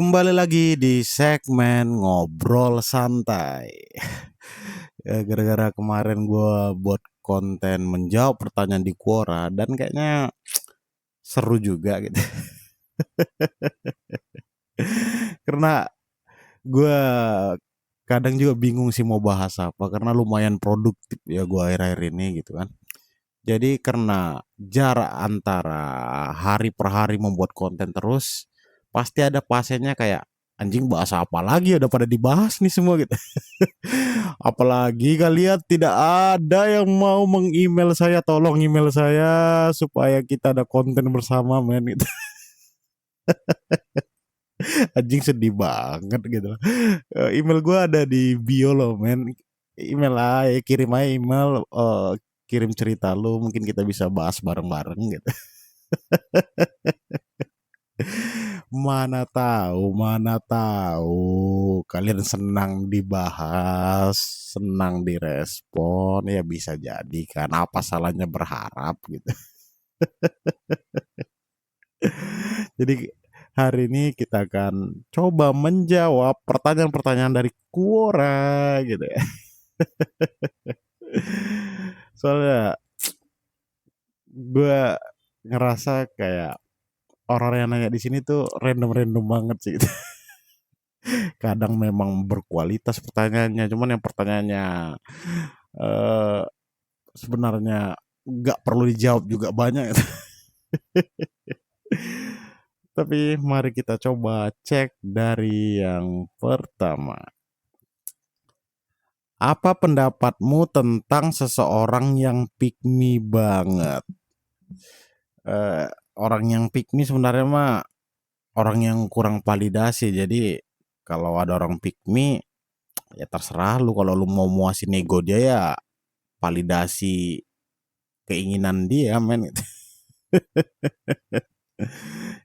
Kembali lagi di segmen ngobrol santai. Gara-gara kemarin gue buat konten menjawab pertanyaan di Quora dan kayaknya seru juga gitu. Karena gue kadang juga bingung sih mau bahas apa karena lumayan produktif ya gue akhir-akhir ini gitu kan. Jadi karena jarak antara hari per hari membuat konten terus, pasti ada pasiennya kayak anjing bahas apa lagi udah pada dibahas nih semua gitu. Apalagi kalian tidak ada yang mau meng-email saya, tolong email saya supaya kita ada konten bersama men gitu. Anjing sedih banget gitu. Email gua ada di bio loh men. Email aja, kirim aja email, kirim cerita lu mungkin kita bisa bahas bareng-bareng gitu. Mana tahu kalian senang dibahas, senang direspon, ya bisa jadi kan apa salahnya berharap gitu. Jadi hari ini kita akan coba menjawab pertanyaan-pertanyaan dari Quora gitu ya. Soalnya gue ngerasa kayak orang yang nanya di sini tuh random-random banget sih. Kadang memang berkualitas pertanyaannya, cuman yang pertanyaannya eh, sebenarnya nggak perlu dijawab juga banyak. Tapi mari kita coba cek dari yang pertama. Apa pendapatmu tentang seseorang yang pick me banget? Eh, Orang yang pick me sebenarnya mah orang yang kurang validasi. Jadi kalau ada orang pick me, ya terserah lu. Kalau lu mau muasin ego dia ya validasi keinginan dia men.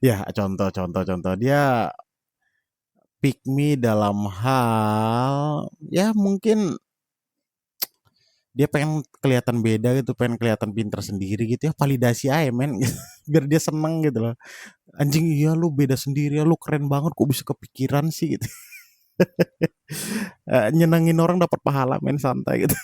Ya contoh dia pick me dalam hal ya mungkin dia pengen kelihatan beda gitu, pengen kelihatan pintar sendiri gitu ya, validasi aja men. Biar dia seneng gitu loh. Anjing iya lu beda sendiri ya, lu keren banget kok bisa kepikiran sih gitu. Nyenengin orang dapat pahala men, santai gitu.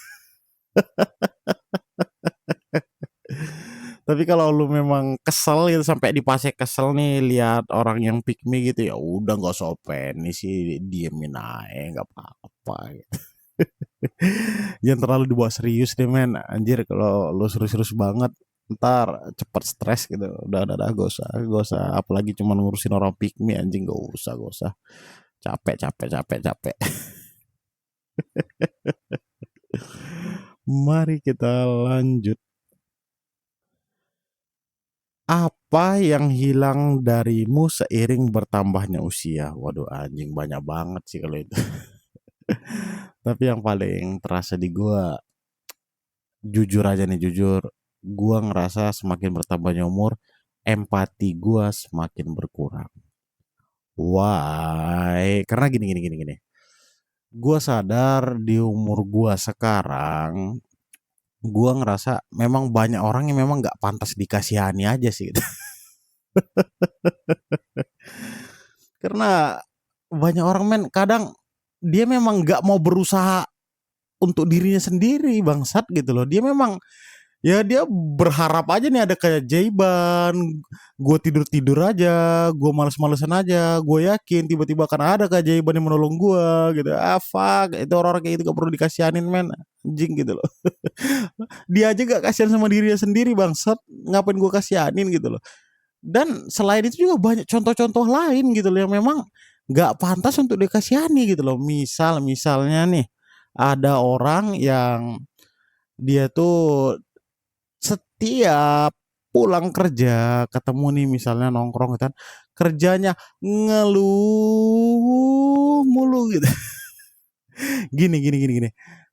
Tapi kalau lu memang kesel gitu sampai di fase kesel nih lihat orang yang pick me gitu, ya udah nggak sopen nih sih, diemin aja nggak apa-apa gitu. Jangan terlalu dibawa serius deh men, anjir kalau lu serius-serius banget ntar cepet stres gitu. Udah gak usah apalagi cuma ngurusin orang pick me, anjing gak usah capek. Mari kita lanjut. Apa yang hilang darimu seiring bertambahnya usia? Waduh anjing banyak banget sih kalau itu. Tapi yang paling terasa di gua, jujur aja nih jujur, gua ngerasa semakin bertambahnya umur, empati gua semakin berkurang. Why? Karena gini. Gua sadar di umur gua sekarang, gua ngerasa memang banyak orang yang memang nggak pantas dikasihani aja sih. Karena banyak orang men kadang dia memang nggak mau berusaha untuk dirinya sendiri bangsat gitu loh. Dia memang ya dia berharap aja nih ada keajaiban, gue tidur-tidur aja, gue males-malesan aja, gue yakin tiba-tiba akan ada keajaiban yang menolong gue gitu. Ah fuck, itu orang-orang kayak gitu gak perlu dikasihanin men, anjing gitu loh. Dia aja gak kasihan sama dirinya sendiri bangsat, ngapain gue kasihanin gitu loh. Dan selain itu juga banyak contoh-contoh lain gitu loh yang memang nggak pantas untuk dikasihani gitu loh. Misalnya nih ada orang yang dia tuh setiap pulang kerja ketemu nih misalnya nongkrong gitu kan, kerjanya ngeluh mulu gitu. Gini.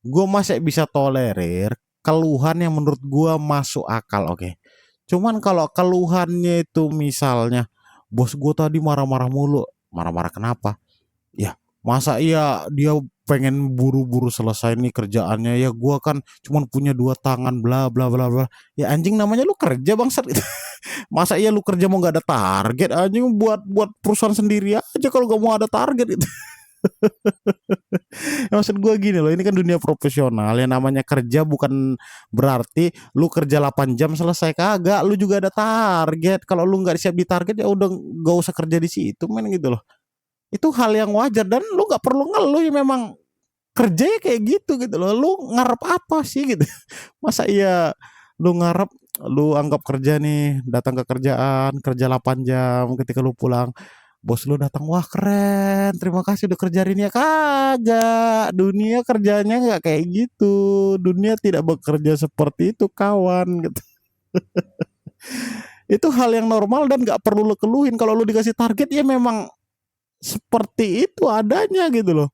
Gue masih bisa tolerir keluhan yang menurut gue masuk akal, oke. Cuman kalau keluhannya itu misalnya bos gue tadi marah-marah mulu, marah-marah kenapa? Ya Masa iya dia pengen buru-buru selesai nih kerjaannya, ya gua kan cuman punya 2 tangan bla bla bla bla. Ya anjing namanya lu kerja bangsat gitu. Masa iya lu kerja mau nggak ada target anjing buat buat perusahaan sendiri aja kalau gak mau ada target itu. Ya, maksud gua gini loh, ini kan dunia profesional yang namanya kerja bukan berarti lu kerja 8 jam selesai kagak, lu juga ada target. Kalau lu nggak siap di target ya udah gak usah kerja di situ men gitu loh. Itu hal yang wajar dan lu nggak perlu ngeluh ya memang kerja ya kayak gitu loh. Lu ngarep apa sih gitu. Masa iya lu ngarep lu anggap kerja nih, datang ke kerjaan, kerja 8 jam, ketika lu pulang, bos lu datang, "Wah keren, terima kasih udah kerja hari ini ya." Kagak, dunia kerjanya nggak kayak gitu. Dunia tidak bekerja seperti itu kawan gitu. Itu hal yang normal dan nggak perlu lu keluhin. Kalau lu dikasih target ya memang seperti itu adanya gitu loh.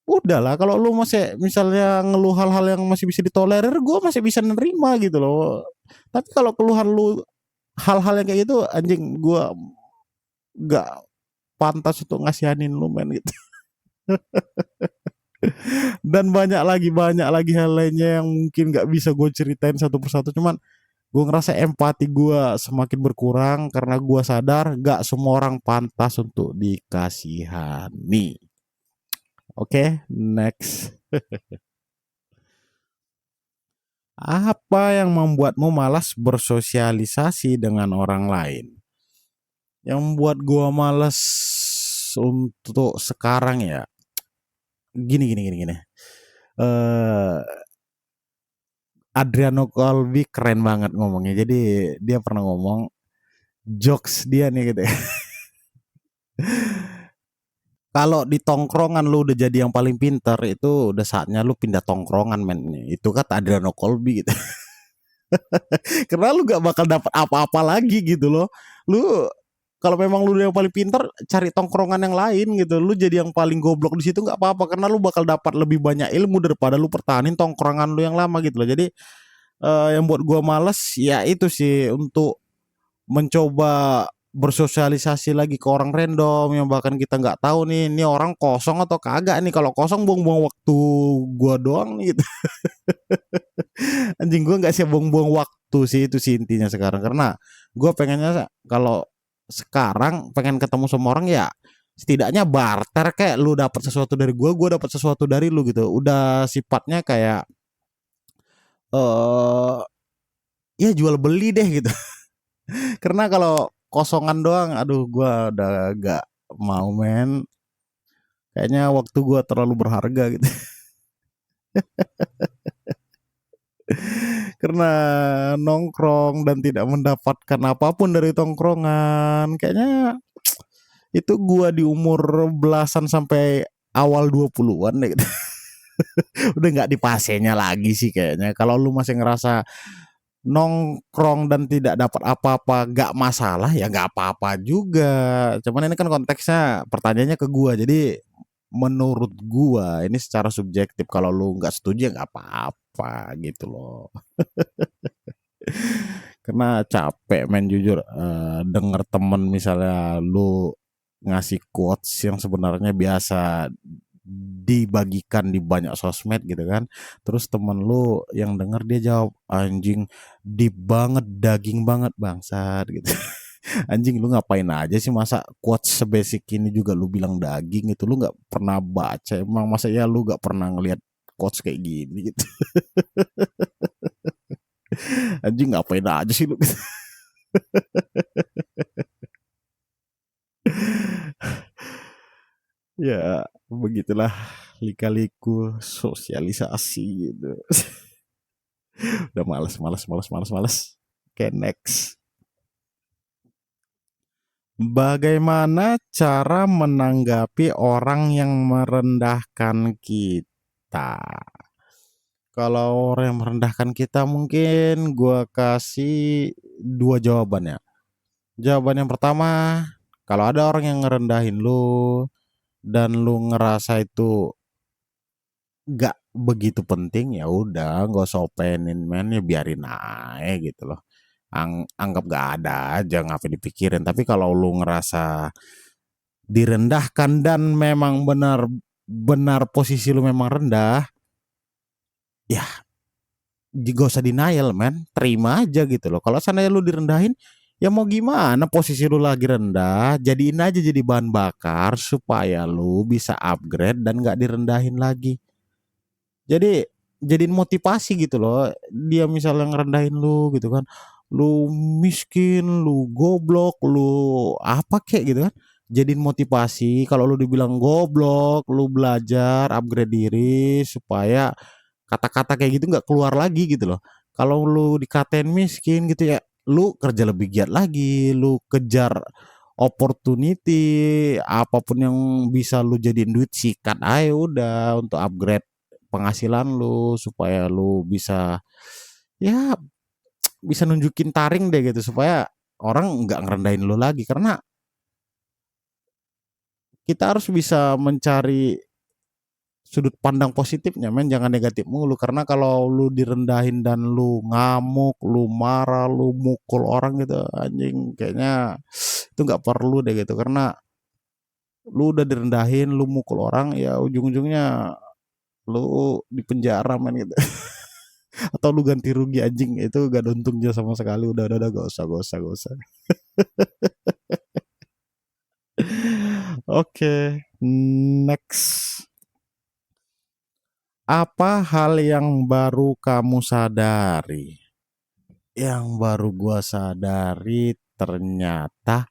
Udahlah kalau lu masih misalnya ngeluh hal-hal yang masih bisa ditolerir, gue masih bisa nerima gitu loh. Tapi kalau keluhan lu hal-hal yang kayak gitu, anjing gue nggak pantas untuk ngasihanin lu men gitu. Dan banyak lagi hal lainnya yang mungkin nggak bisa gue ceritain satu persatu. Cuman gue ngerasa empati gue semakin berkurang karena gue sadar gak semua orang pantas untuk dikasihani. Oke, next. Apa yang membuatmu malas bersosialisasi dengan orang lain? Yang membuat gua malas untuk sekarang ya, gini. Eh Adriano Colby keren banget ngomongnya. Jadi dia pernah ngomong jokes dia nih gitu ya. Kalau di tongkrongan lu udah jadi yang paling pinter itu udah saatnya lu pindah tongkrongan men. Itu kata Adriano Colby gitu. Karena lu gak bakal dapat apa-apa lagi gitu loh. Lu kalau memang lu yang paling pintar cari tongkrongan yang lain gitu. Lu jadi yang paling goblok di situ nggak apa-apa karena lu bakal dapat lebih banyak ilmu daripada lu pertahanin tongkrongan lu yang lama gitu loh. Jadi yang buat gua males ya itu sih untuk mencoba bersosialisasi lagi ke orang random yang bahkan kita nggak tahu nih ini orang kosong atau kagak nih. Kalau kosong buang-buang waktu gua doang nih gitu. Anjing gue nggak sih buang-buang waktu sih itu sih intinya sekarang karena gue pengennya kalau sekarang pengen ketemu sama orang ya setidaknya barter kayak lu dapat sesuatu dari gue dapat sesuatu dari lu gitu udah sifatnya kayak eh ya jual beli deh gitu. Karena kalau kosongan doang aduh gue udah gak mau men, kayaknya waktu gue terlalu berharga gitu. Karena nongkrong dan tidak mendapatkan apapun dari tongkrongan kayaknya itu gua di umur belasan sampai awal 20-an deh gitu. Udah nggak di fasenya lagi sih kayaknya. Kalau lu masih ngerasa nongkrong dan tidak dapat apa-apa gak masalah ya gak apa-apa juga. Cuman ini kan konteksnya pertanyaannya ke gua. Jadi menurut gua ini secara subjektif kalau lu nggak setuju ya nggak apa-apa gitu loh. Karena capek main jujur denger temen misalnya lu ngasih quotes yang sebenarnya biasa dibagikan di banyak sosmed gitu kan. Terus temen lu yang denger dia jawab anjing deep banget daging banget bangsat gitu. Anjing lu ngapain aja sih masa quotes sebasic ini juga lu bilang daging itu lu nggak pernah baca emang masa ya lu nggak pernah ngelihat quotes kayak gini gitu. Anjing ngapain aja sih lu. Ya begitulah lika-liku sosialisasi gitu. Udah males. Oke, next. Bagaimana cara menanggapi orang yang merendahkan kita? Kalau orang yang merendahkan kita mungkin gua kasih dua jawaban ya. Jawaban yang pertama, kalau ada orang yang ngerendahin lu dan lu ngerasa itu gak begitu penting ya udah nggak usah openin men ya biarin aja gitu loh. Anggap gak ada aja ngapain dipikirin. Tapi kalau lu ngerasa direndahkan dan memang benar posisi lu memang rendah, ya gak usah denial man, terima aja gitu loh. Kalau seandainya lu direndahin, ya mau gimana, posisi lu lagi rendah, jadiin aja jadi bahan bakar supaya lu bisa upgrade dan gak direndahin lagi. Jadi jadiin motivasi gitu loh. Dia misalnya ngerendahin lu gitu kan, lu miskin, lu goblok, lu apa kek gitu kan, jadiin motivasi. Kalau lu dibilang goblok, lu belajar upgrade diri supaya kata-kata kayak gitu nggak keluar lagi gitu loh. Kalau lu dikatain miskin gitu ya, lu kerja lebih giat lagi, lu kejar opportunity, apapun yang bisa lu jadiin duit sikat aja udah untuk upgrade penghasilan lu supaya lu bisa, ya bisa nunjukin taring deh gitu supaya orang nggak ngerendahin lu lagi, karena kita harus bisa mencari sudut pandang positifnya men, jangan negatif mulu, karena kalau lu direndahin dan lu ngamuk, lu marah, lu mukul orang gitu, anjing kayaknya itu nggak perlu deh gitu, karena lu udah direndahin, lu mukul orang, ya ujung-ujungnya lu di penjara men gitu. Atau lu ganti rugi, anjing itu gak ada untungnya sama sekali, udah gak usah. Oke, next. Apa hal yang baru kamu sadari? Yang baru gua sadari, ternyata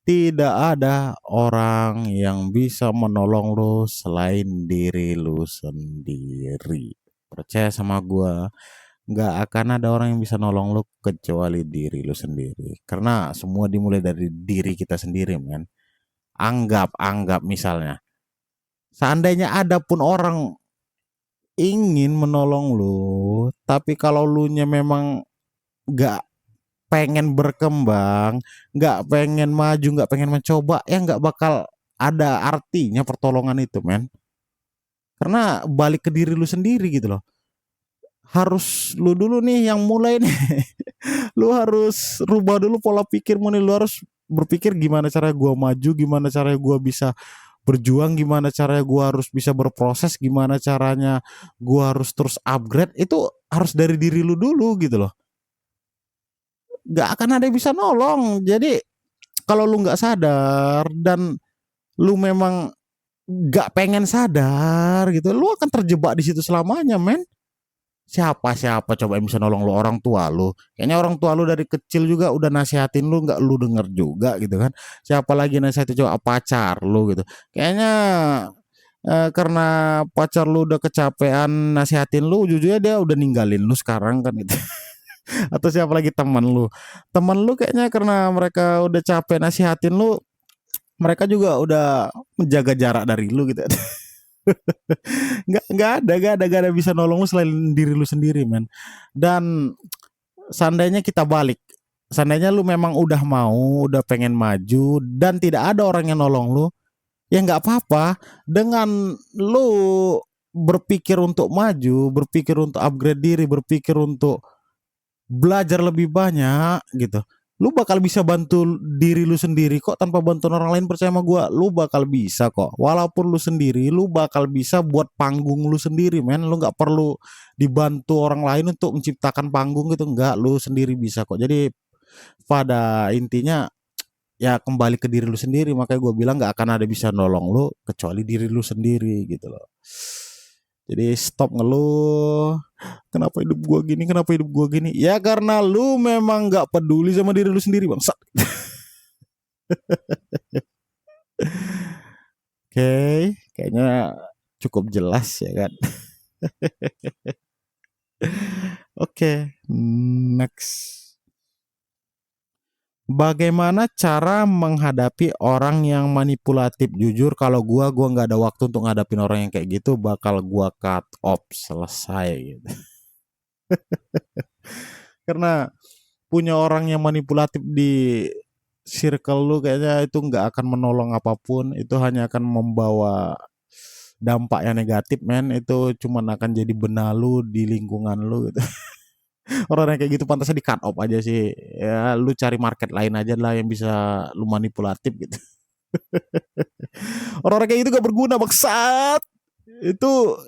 tidak ada orang yang bisa menolong lu selain diri lu sendiri. Percaya sama gua, nggak akan ada orang yang bisa nolong lu kecuali diri lu sendiri. Karena semua dimulai dari diri kita sendiri, men. Anggap misalnya, seandainya ada pun orang ingin menolong lu, tapi kalau lu nya memang nggak pengen berkembang, nggak pengen maju, nggak pengen mencoba, ya nggak bakal ada artinya pertolongan itu, men. Karena balik ke diri lu sendiri gitu loh. Harus lu dulu nih yang mulai nih. Lu harus rubah dulu pola pikirmu nih. Lu harus berpikir gimana cara gua maju, gimana cara gua bisa berjuang, gimana caranya gua harus bisa berproses, gimana caranya gua harus terus upgrade. Itu harus dari diri lu dulu gitu loh. Gak akan ada yang bisa nolong. Jadi kalau lu nggak sadar dan lu memang nggak pengen sadar gitu, lu akan terjebak di situ selamanya, men. Siapa coba yang bisa nolong lu? Orang tua lu. Kayaknya orang tua lu dari kecil juga udah nasihatin lu, nggak lu denger juga gitu kan. Siapa lagi nasihatin, coba pacar lu gitu. Kayaknya karena pacar lu udah kecapean nasihatin lu, jujurnya dia udah ninggalin lu sekarang kan gitu. Atau siapa lagi, teman lu kayaknya karena mereka udah capek nasihatin lu, mereka juga udah menjaga jarak dari lu gitu. Nggak ada bisa nolong lu selain diri lu sendiri, man. Dan seandainya kita balik, seandainya lu memang udah mau, udah pengen maju dan tidak ada orang yang nolong lu, ya nggak apa-apa. Dengan lu berpikir untuk maju, berpikir untuk upgrade diri, berpikir untuk belajar lebih banyak gitu, lu bakal bisa bantu diri lu sendiri kok, tanpa bantuan orang lain. Percaya sama gua, lu bakal bisa kok. Walaupun lu sendiri, lu bakal bisa buat panggung lu sendiri, men. Lu nggak perlu dibantu orang lain untuk menciptakan panggung gitu, nggak, lu sendiri bisa kok. Jadi pada intinya ya kembali ke diri lu sendiri. Makanya gua bilang nggak akan ada bisa nolong lu kecuali diri lu sendiri gitu loh. Jadi stop ngeluh, kenapa hidup gua gini, kenapa hidup gua gini. Ya karena lu memang gak peduli sama diri lu sendiri, bangsa. Oke, kayaknya cukup jelas ya kan. Oke, next. Bagaimana cara menghadapi orang yang manipulatif? Jujur kalau gua nggak ada waktu untuk ngadapin orang yang kayak gitu, bakal gua cut off, selesai gitu. Karena punya orang yang manipulatif di circle lu kayaknya itu nggak akan menolong apapun, itu hanya akan membawa dampak yang negatif, men. Itu cuman akan jadi benalu di lingkungan lu gitu. Orang yang kayak gitu pantasnya di cut off aja sih. Ya lu cari market lain aja lah yang bisa lu manipulatif gitu. Orang-orang kayak itu gak berguna bangsat. Itu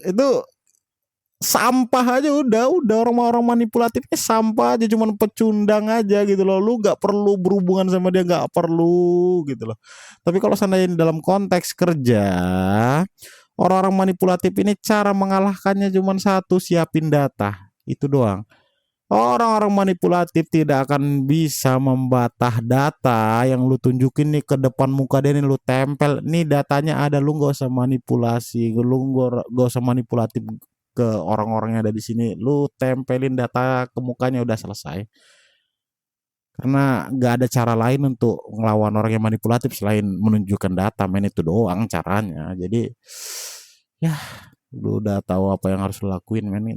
sampah aja udah orang-orang manipulatifnya sampah aja, cuman pecundang aja gitu loh. Lu gak perlu berhubungan sama dia, gak perlu gitu loh. Tapi kalau seandainya dalam konteks kerja, orang-orang manipulatif ini cara mengalahkannya cuman satu, siapin data. Itu doang. Orang-orang manipulatif tidak akan bisa membatah data yang lu tunjukin nih ke depan muka dia nih, lu tempel nih datanya ada, lu nggak usah manipulasi, lu nggak usah manipulatif ke orang-orang yang ada di sini, lu tempelin data ke mukanya udah selesai. Karena nggak ada cara lain untuk ngelawan orang yang manipulatif selain menunjukkan data, men, itu doang caranya. Jadi ya lu udah tahu apa yang harus lu lakuin, men.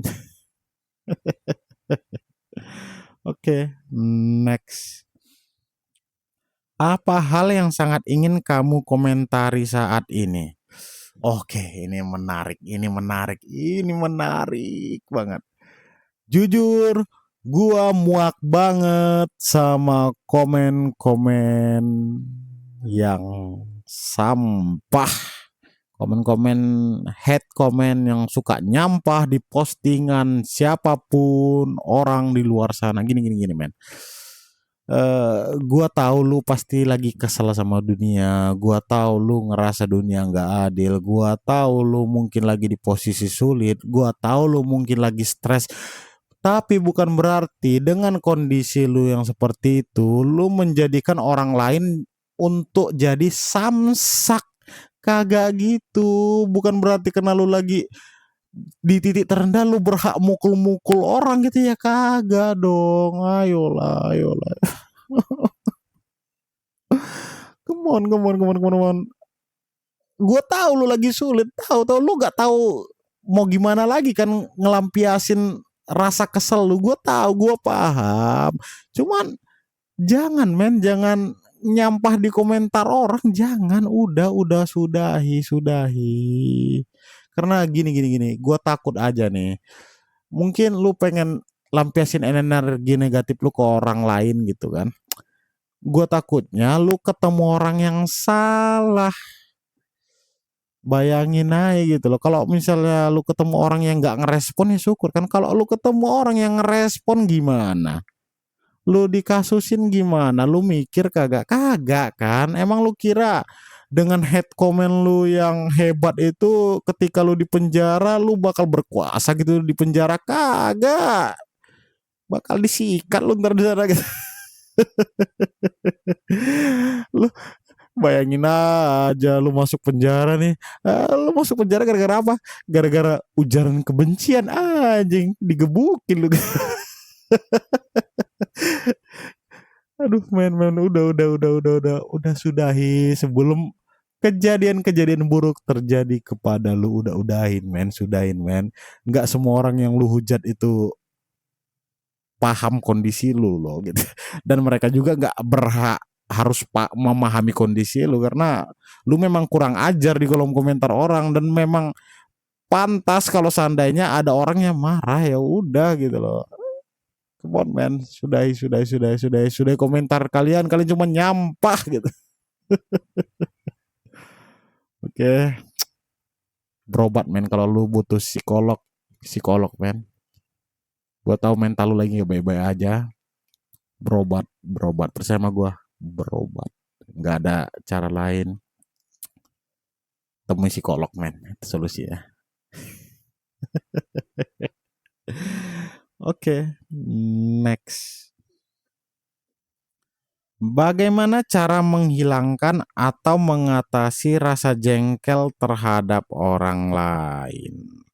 Oke, next. Apa hal yang sangat ingin kamu komentari saat ini? Oke, ini menarik banget. Jujur, gua muak banget sama komen-komen yang sampah. Komen-komen hate comment yang suka nyampah di postingan siapapun orang di luar sana. Gini, men. Gua tahu lu pasti lagi kesel sama dunia. Gua tahu lu ngerasa dunia nggak adil. Gua tahu lu mungkin lagi di posisi sulit. Gua tahu lu mungkin lagi stres. Tapi bukan berarti dengan kondisi lu yang seperti itu, lu menjadikan orang lain untuk jadi samsak. Kagak gitu. Bukan berarti karena lu lagi di titik terendah lu berhak mukul-mukul orang gitu ya, kagak dong. Ayolah. Come on. Gue tahu lu lagi sulit, tahu lu nggak tahu mau gimana lagi kan ngelampiasin rasa kesel lu. Gue tahu, gue paham. Cuman jangan nyampah di komentar orang, jangan. Udah sudahi. Karena gini. Gue takut aja nih. Mungkin lu pengen lampiasin energi negatif lu ke orang lain gitu kan. Gue takutnya lu ketemu orang yang salah. Bayangin aja gitu loh. Kalau misalnya lu ketemu orang yang nggak ngerespon ya syukur kan. Kalau lu ketemu orang yang ngerespon gimana? Lu dikasusin gimana? Lu mikir kagak kan? Emang lu kira dengan hate comment lu yang hebat itu ketika lu di penjara lu bakal berkuasa gitu di penjara? Kagak. Bakal disikat lu ntar di sana gitu. Lu bayangin aja lu masuk penjara nih. Lu masuk penjara gara-gara apa? Gara-gara ujaran kebencian, anjing, digebukin lu. Aduh, men, udah sudahi sebelum kejadian-kejadian buruk terjadi kepada lu. Udahin, men, sudahin, men. Nggak semua orang yang lu hujat itu paham kondisi lu loh gitu. Dan mereka juga nggak berhak harus memahami kondisi lu karena lu memang kurang ajar di kolom komentar orang dan memang pantas kalau seandainya ada orang yang marah, ya udah gitu loh. Come on, man, sudahi komentar kalian cuma nyampah gitu. Oke. Berobat, men, kalau lu butuh psikolog men. Gua tahu mental lu lagi gak baik-baik aja. Berobat percaya sama gua, berobat. Nggak ada cara lain. Temui psikolog, men, itu solusinya. Oke, next. Bagaimana cara menghilangkan atau mengatasi rasa jengkel terhadap orang lain?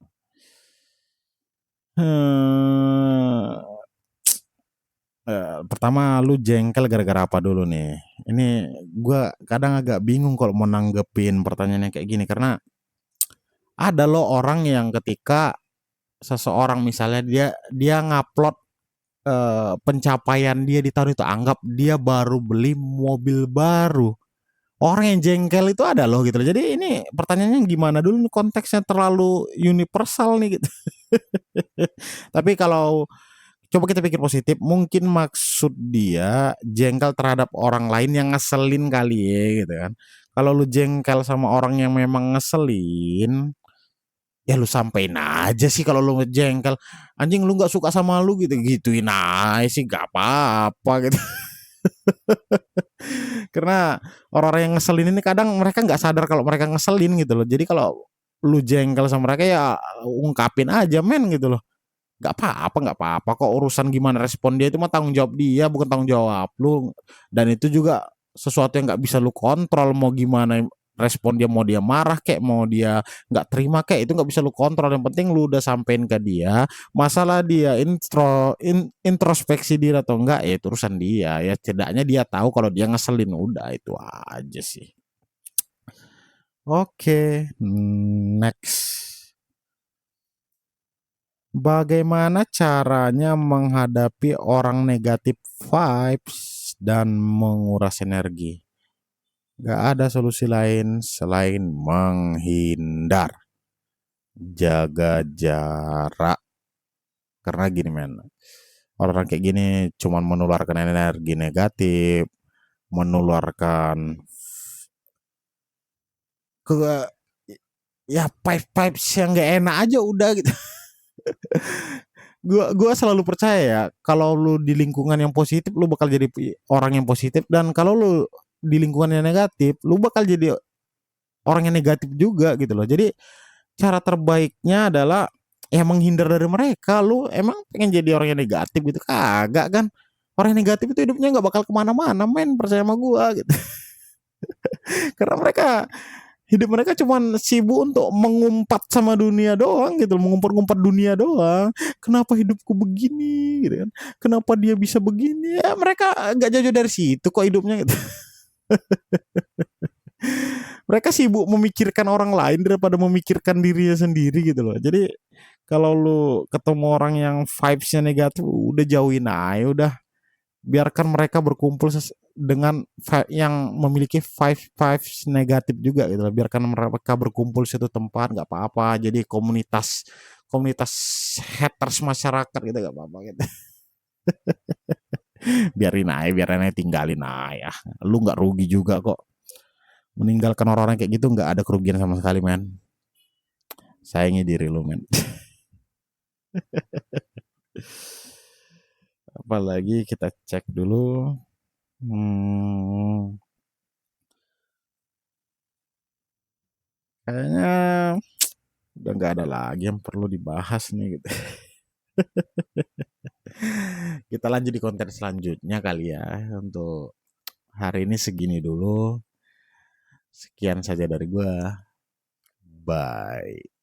Pertama, lu jengkel gara-gara apa dulu nih? Ini gua kadang agak bingung kalau mau nanggepin pertanyaannya kayak gini karena ada loh orang yang ketika seseorang misalnya dia ngupload pencapaian dia di tahun itu, anggap dia baru beli mobil baru, orang yang jengkel itu ada loh gitu. Jadi ini pertanyaannya gimana dulu nih, konteksnya terlalu universal nih gitu. Tapi kalau coba kita pikir positif, mungkin maksud dia jengkel terhadap orang lain yang ngeselin kali ya gitu kan. Kalau lu jengkel sama orang yang memang ngeselin, ya lu sampein aja sih kalau lu ngejengkel. Anjing lu nggak suka sama lu gitu, gituin aja sih gak apa-apa gitu. Karena orang-orang yang ngeselin ini kadang mereka nggak sadar kalau mereka ngeselin gitu loh. Jadi kalau lu jengkel sama mereka ya ungkapin aja men gitu loh. Nggak apa-apa kok, urusan gimana respon dia itu mah tanggung jawab dia, bukan tanggung jawab lu. Dan itu juga sesuatu yang nggak bisa lu kontrol, mau gimana respon dia, mau dia marah kayak, mau dia nggak terima kayak, itu nggak bisa lu kontrol. Yang penting lu udah sampein ke dia, masalah dia introspeksi diri atau enggak ya itu urusan dia, ya setidaknya dia tahu kalau dia ngeselin, udah itu aja sih. Oke, next. Bagaimana caranya menghadapi orang negatif vibes dan menguras energi? Gak ada solusi lain selain menghindar, jaga jarak. Karena gini men, orang kayak gini cuman menularkan energi negatif, menularkan ke ya vibes yang gak enak aja udah gitu. Gua selalu percaya ya, kalau lu di lingkungan yang positif lu bakal jadi orang yang positif, dan kalau lu di lingkungan yang negatif lu bakal jadi orang yang negatif juga gitu loh. Jadi cara terbaiknya adalah ya menghindar dari mereka. Lu emang pengen jadi orang yang negatif gitu? Kagak kan. Orang yang negatif itu hidupnya nggak bakal kemana-mana men, percaya sama gua gitu. Karena hidup mereka cuman sibuk untuk mengumpat sama dunia doang gitu, mengumpat-ngumpat dunia doang. Kenapa hidupku begini gitu kan, kenapa dia bisa begini, ya mereka gak jauh-jauh dari situ kok hidupnya gitu. Mereka sibuk memikirkan orang lain daripada memikirkan dirinya sendiri gitu loh. Jadi kalau lu ketemu orang yang vibesnya negatif, udah jauhin aja udah. Biarkan mereka berkumpul dengan yang memiliki vibes negatif juga gitu loh. Biarkan mereka berkumpul di satu tempat, nggak apa-apa. Jadi komunitas komunitas haters masyarakat gitu, nggak apa-apa gitu. biarin aja tinggalin aja. Lu nggak rugi juga kok. Meninggalkan orang-orang kayak gitu nggak ada kerugian sama sekali men. Sayangi diri lu men. Apalagi kita cek dulu. Kayaknya udah nggak ada lagi yang perlu dibahas nih gitu. Kita lanjut di konten selanjutnya kali ya. Untuk hari ini segini dulu. Sekian saja dari gua. Bye.